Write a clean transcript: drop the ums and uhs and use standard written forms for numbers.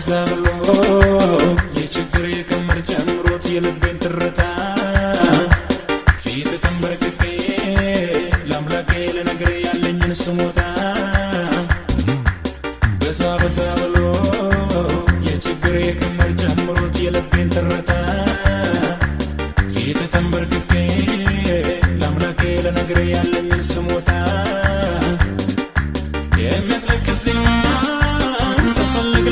በዛብሎ የችግሬ ክምር ጨምሮት የልቤን ትርታ ፊት ተንበርክኬ ለአምላኬ ልነግር ያለኝን ስሞታ በዛብሎ የችግሬ ክምር ጨምሮት የልቤን ትርታ ፊት ተንበርክኬ ለአምላኬ ልነግር ያለኝን ስሞታ የሚያስለቅስ ዜማ ስፈልግ